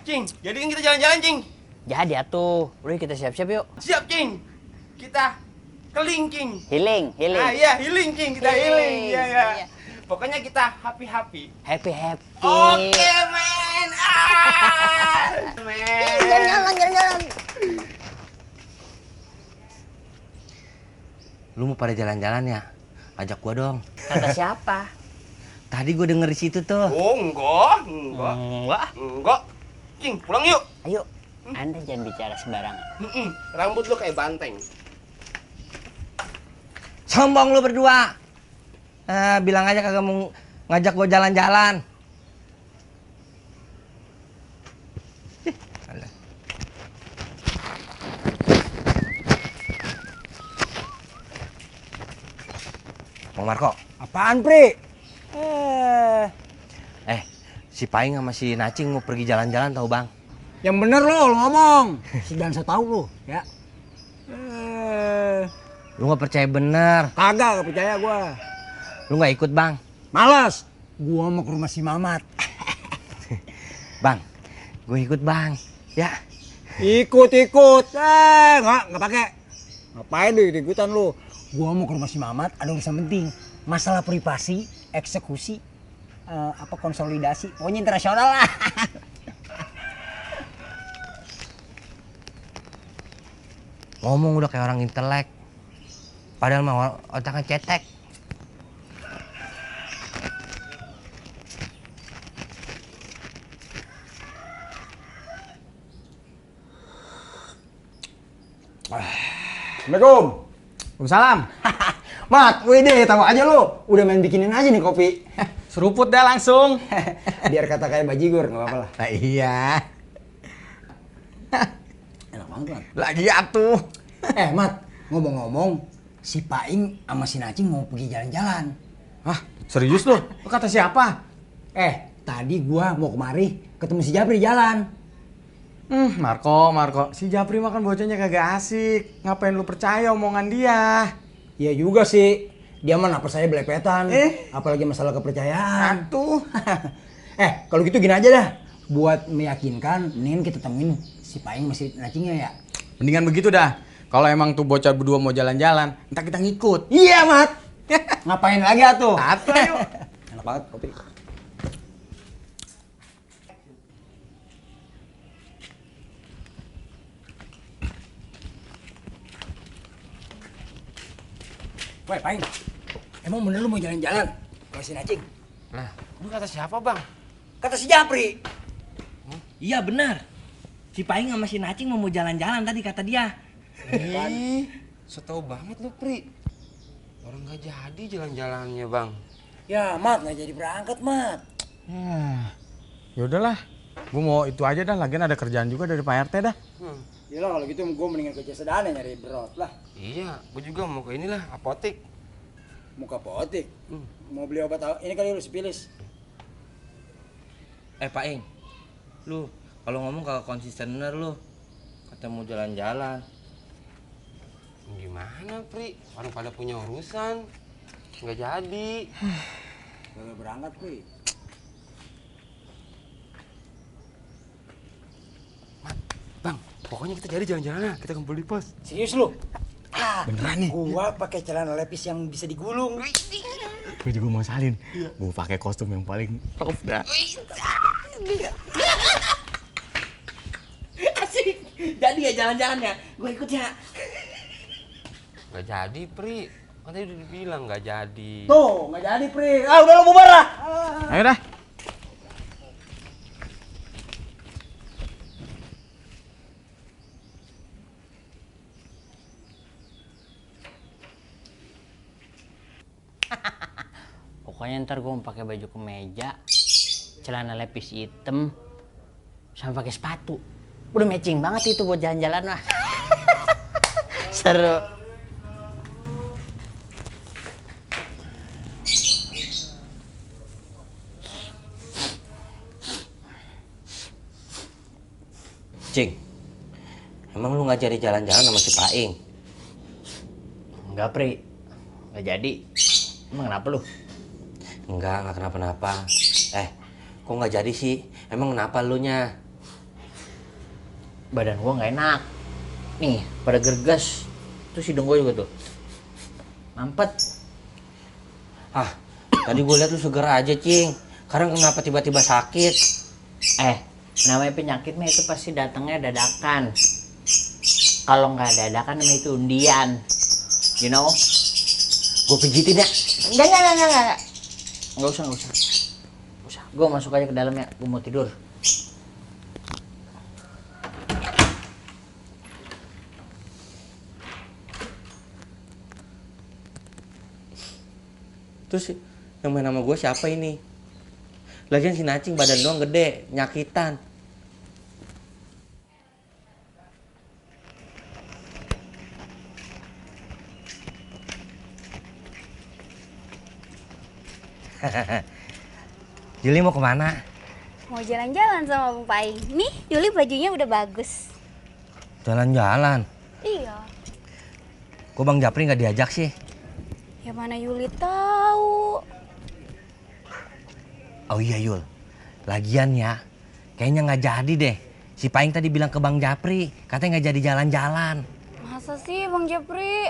Cing, jadi kan kita jalan-jalan, Cing. Jadi atuh, udah kita siap-siap yuk. Siap, Cing. Kita keling, Cing. Healing. Ah, iya, healing, Cing. Kita healing. Iya, iya. Iya. Pokoknya kita happy. Happy. Oke, men. Men. Jalan-jalan. Lu mau pada jalan-jalan ya? Ajak gua dong. Kata siapa? Tadi gua denger di situ tuh. Oh, enggak. Enggak. Cing, pulang yuk. Ayo, Anda jangan bicara sembarangan. Rambut lu kayak banteng. Sombong lu berdua. Bilang aja kagak mau ngajak gua jalan-jalan. Bang Marco. Apaan, Pri? Si Paing sama si Nacing mau pergi jalan-jalan tau Bang? Yang bener lo ngomong. Dan saya tahu lo, ya. Lu nggak percaya bener. Kagak percaya gua. Lu nggak ikut Bang? Malas. Gua mau ke rumah si Mamat. Bang, gue ikut Bang. Ya. Ikut. Nggak pakai. Ngapain lu ikutan lu? Gua mau ke rumah si Mamat, ada urusan penting. Masalah privasi, eksekusi, konsolidasi. Pokoknya internasional lah. Ngomong udah kayak orang intelek. Padahal mah otaknya cetek. Assalamualaikum. Waalaikumsalam. Mat, wede, tahu aja lu. Udah main bikinin aja nih kopi. Seruput dah langsung. Biar kata kayak bajigur, nggak apa-apa lah. Nah, iya. Enak banget, Mat. Lagi atuh. Mat, ngomong-ngomong, si Paing sama si Nacing mau pergi jalan-jalan. Hah, serius lu? Lu kata siapa? Tadi gua mau kemari, ketemu si Jabri di jalan. Marco. Si Japri makan bocahnya kagak asik. Ngapain lu percaya omongan dia? Iya juga sih. Dia mah nafas saya belepetan. Apalagi masalah kepercayaan. Atuh. Kalau gitu gini aja dah. Buat meyakinkan, mendingan kita temuin si Paing masih Nacingnya ya. Mendingan begitu dah. Kalau emang tuh bocah berdua mau jalan-jalan, entar kita ngikut. Iya, Mat. Ngapain lagi atuh? Atuh ayo. Enak banget kopi. Woi, Paing. Emang bener lu mau jalan-jalan? Kalau si Nacing? Nah, lu kata siapa Bang? Kata si Japri. Iya benar. Si Paing sama si Nacing mau jalan-jalan tadi kata dia. Ih, setau banget lu, Pri. Orang nggak jadi jalan-jalannya, Bang. Ya, Mat, nggak jadi berangkat, Mat. Ya udahlah. Gua mau itu aja dah, lagian ada kerjaan juga dari Pak RT dah. Ya lah, kalau gitu gue mendingan kerja sederhana nyari berot lah. Iya, gue juga mau ke inilah, apotek. Muka apotek. Mau beli obat ini kali lu sipilis. Paing, lu kalau ngomong kagak konsisten bener lu. Kata mau jalan-jalan. Gimana, Pri? Orang pada punya urusan. Nggak jadi. Gak berangkat, Pri. Bang, pokoknya kita jadi jalan-jalan. Kita kumpul di pos. Serius lu? Beneran nih? Gua pakai celana lepis yang bisa digulung. Gue juga mau salin. Gue pakai kostum yang paling top dah. Asik. Jadi ya jalan-jalannya. Gue ikut ya. Nggak jadi, Pri. Kan tadi udah dibilang nggak jadi. Tuh, nggak jadi, Pri. Udah lu bubar lah. Ayo dah. Pokoknya ntar gue mau pakai baju kemeja, celana lepis hitam, sama pakai sepatu. Udah matching banget itu buat jalan-jalan mah. Seru. Cing, emang lu nggak jadi jalan-jalan sama si Paing? Enggak, Pri. Nggak jadi. Emang kenapa lu? Enggak kenapa-napa. Kok nggak jadi sih? Emang kenapa lu nya? badan gua nggak enak. Nih, pada gerges. Terus hidung gua juga tuh mampet. Ah, tadi gue lihat lu seger aja, Cing. Sekarang kenapa tiba-tiba sakit? Namanya penyakit mah itu pasti datangnya dadakan. Kalau nggak dadakan namanya itu undian. You know? Gue pijitin ya. Enggak. Nggak usah. Gue masuk aja ke dalam ya. Gue mau tidur. Terus yang main nama gue siapa ini? Lagian si Nacing badan doang gede, nyakitan. Juli mau kemana? Mau jalan-jalan sama Bang Paing. Nih, Yuli bajunya udah bagus. Jalan-jalan. Iya. Kok Bang Japri nggak diajak sih? Ya mana Yuli tahu. Oh iya Yul, lagian ya, kayaknya nggak jadi deh. Si Paing tadi bilang ke Bang Japri, katanya nggak jadi jalan-jalan. Masa sih Bang Japri?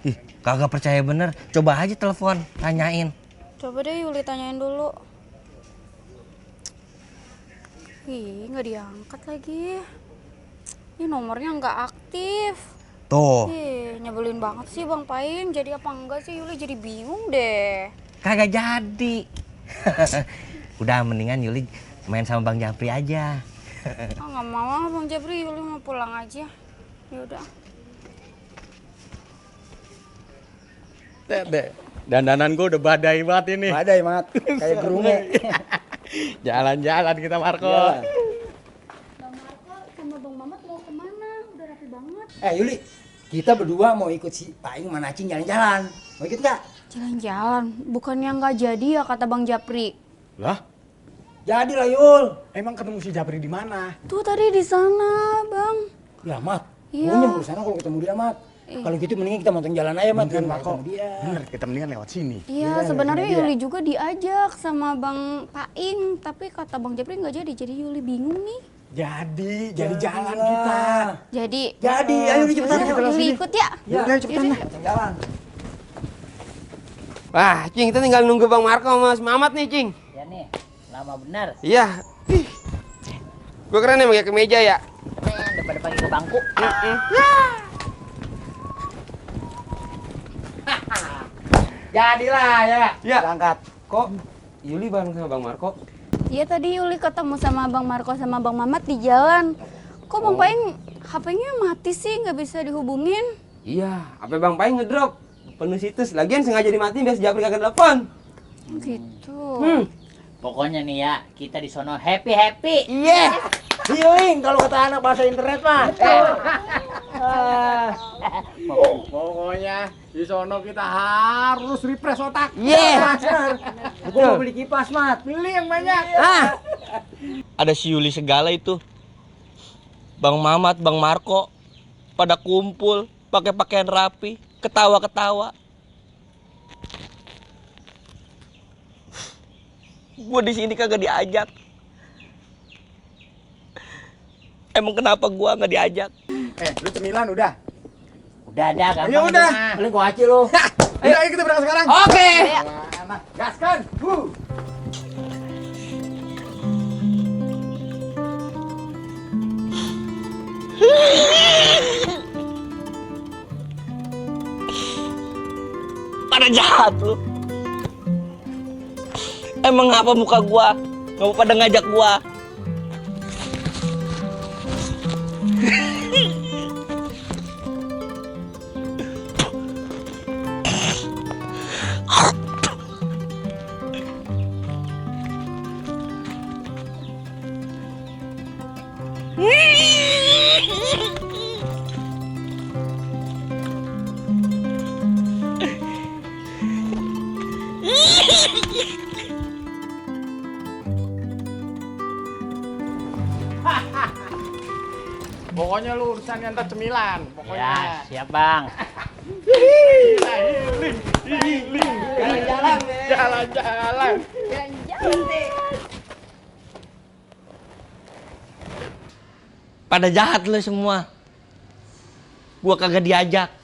Ih, kagak percaya bener. Coba aja telepon, tanyain. Coba deh Yuli tanyain dulu. Ih, nggak diangkat lagi. Ini nomornya nggak aktif. Tuh, Ih, nyebelin banget sih Bang Paing. Jadi apa enggak sih Yuli jadi bingung deh. kagak jadi. Udah mendingan Yuli main sama Bang Japri aja. Ah, nggak mau ah Bang Japri, Yuli mau pulang aja. Ya udah. Dek. Dandanan gue udah badai banget ini. Badai banget, kayak gerunge. Jalan-jalan kita Marco. Iya. Bang Marco sama Bang Mamat mau kemana? Udah rapi banget. Yuli, kita berdua mau ikut si Paing sama Nacing jalan-jalan. Mau ikut nggak? Jalan-jalan, bukannya nggak jadi ya kata Bang Japri. Lah, Jadi lah Yul. emang ketemu si Japri di mana? Tuh tadi di sana, Bang. Ya Mat, Iya. maunya mau sana kalau ketemu dia Mat. Kalau gitu mendingan kita montong jalan aja Mat. Bener, Biar Marco. ketemu dia. Bener, kita mendingan lewat sini. Iya, sebenarnya Yuli juga diajak sama Bang Paing, tapi kata Bang Japri nggak jadi Yuli bingung nih. Jadi jalan kita. Jadi, Ayo Yuli cepetan. yaudah, Yuli ikut ya. Udah cepetan lah. Montong jalan. Wah, Cing, kita tinggal nunggu Bang Marco sama Mas Mamat nih, Cing. Ya nih, lama benar. Iya. Gue keren nih pakai kemeja ya. Daripada pakai ke bangku. Jadilah ya. Ya. Berangkat. Kok Yuli bareng sama Bang Marco? Iya tadi Yuli ketemu sama Bang Marco sama Bang Mamat di jalan. Kok Bang Paing HP-nya mati sih, nggak bisa dihubungin? Iya, apa Bang Paing ngedrop? Penuh situs. Lagian sengaja dimatiin biar si Japri kagak telepon. Gitu. Pokoknya nih ya, kita di sono happy. Iya. Healing kalau kata anak bahasa internet mah. Pokoknya di sono kita harus refresh otak. Iya. Gua mau beli kipas Mat. Beli yang banyak. Ada si Yuli segala itu. Bang Mamat, Bang Marco pada kumpul, pakai pakaian rapi, ketawa-ketawa. Gue di sini kagak diajak. Emang kenapa gua nggak diajak? Lu cemilan udah. Udah ada, gampang. Ya udah. itu mah. Paling gua aci lu. Ayo kita berangkat sekarang. Oke. Gaskan. Pada jahat lu. Emang apa muka gua? Nggak mau pada ngajak gua. Pokoknya lu urusan ngantar cemilan. Ya, Pokoknya. siap Bang. Jalan-jalan. Pada jahat lo semua. Gua kagak diajak.